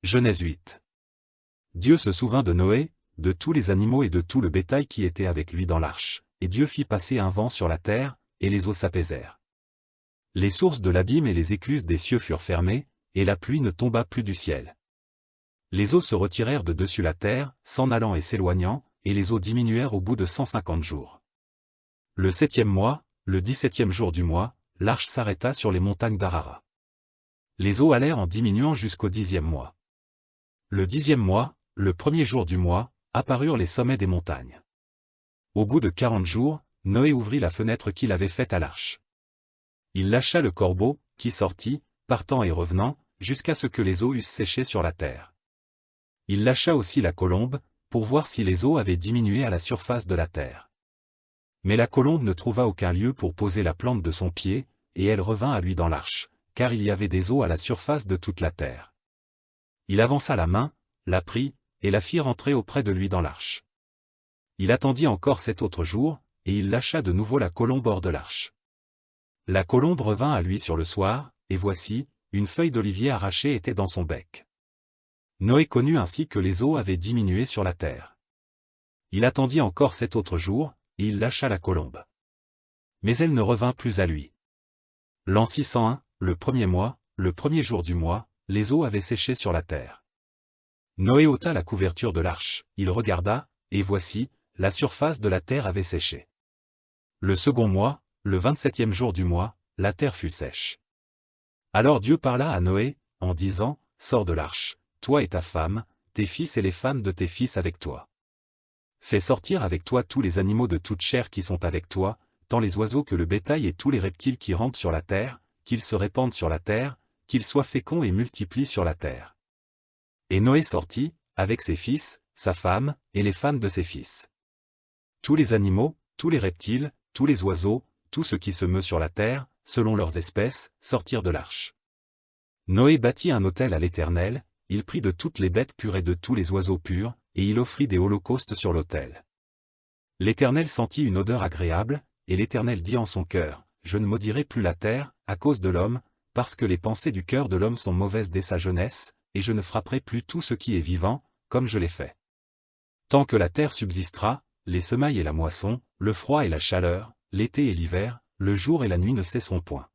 Genèse 8. Dieu se souvint de Noé, de tous les animaux et de tout le bétail qui était avec lui dans l'arche, et Dieu fit passer un vent sur la terre, et les eaux s'apaisèrent. Les sources de l'abîme et les écluses des cieux furent fermées, et la pluie ne tomba plus du ciel. Les eaux se retirèrent de dessus la terre, s'en allant et s'éloignant, et les eaux diminuèrent au bout de 150 jours. Le 7e mois, le 17e jour du mois, l'arche s'arrêta sur les montagnes d'Ararat. Les eaux allèrent en diminuant jusqu'au 10e mois. Le 10e mois, le 1er jour du mois, apparurent les sommets des montagnes. Au bout de 40 jours, Noé ouvrit la fenêtre qu'il avait faite à l'arche. Il lâcha le corbeau, qui sortit, partant et revenant, jusqu'à ce que les eaux eussent séché sur la terre. Il lâcha aussi la colombe, pour voir si les eaux avaient diminué à la surface de la terre. Mais la colombe ne trouva aucun lieu pour poser la plante de son pied, et elle revint à lui dans l'arche, car il y avait des eaux à la surface de toute la terre. Il avança la main, la prit, et la fit rentrer auprès de lui dans l'arche. Il attendit encore 7 autres jours, et il lâcha de nouveau la colombe hors de l'arche. La colombe revint à lui sur le soir, et voici, une feuille d'olivier arrachée était dans son bec. Noé connut ainsi que les eaux avaient diminué sur la terre. Il attendit encore 7 autres jours, et il lâcha la colombe. Mais elle ne revint plus à lui. L'an 601, le 1er mois, le 1er jour du mois, les eaux avaient séché sur la terre. Noé ôta la couverture de l'arche, il regarda, et voici, la surface de la terre avait séché. Le 2e mois, le 27e jour du mois, la terre fut sèche. Alors Dieu parla à Noé, en disant, « Sors de l'arche, toi et ta femme, tes fils et les femmes de tes fils avec toi. Fais sortir avec toi tous les animaux de toute chair qui sont avec toi, tant les oiseaux que le bétail et tous les reptiles qui rampent sur la terre, qu'ils se répandent sur la terre, qu'ils soient féconds et multiplient sur la terre. » Et Noé sortit, avec ses fils, sa femme, et les femmes de ses fils. Tous les animaux, tous les reptiles, tous les oiseaux, tout ce qui se meut sur la terre, selon leurs espèces, sortirent de l'arche. Noé bâtit un autel à l'Éternel, il prit de toutes les bêtes pures et de tous les oiseaux purs, et il offrit des holocaustes sur l'autel. L'Éternel sentit une odeur agréable, et l'Éternel dit en son cœur, « Je ne maudirai plus la terre, à cause de l'homme, parce que les pensées du cœur de l'homme sont mauvaises dès sa jeunesse, et je ne frapperai plus tout ce qui est vivant, comme je l'ai fait. Tant que la terre subsistera, les semailles et la moisson, le froid et la chaleur, l'été et l'hiver, le jour et la nuit ne cesseront point.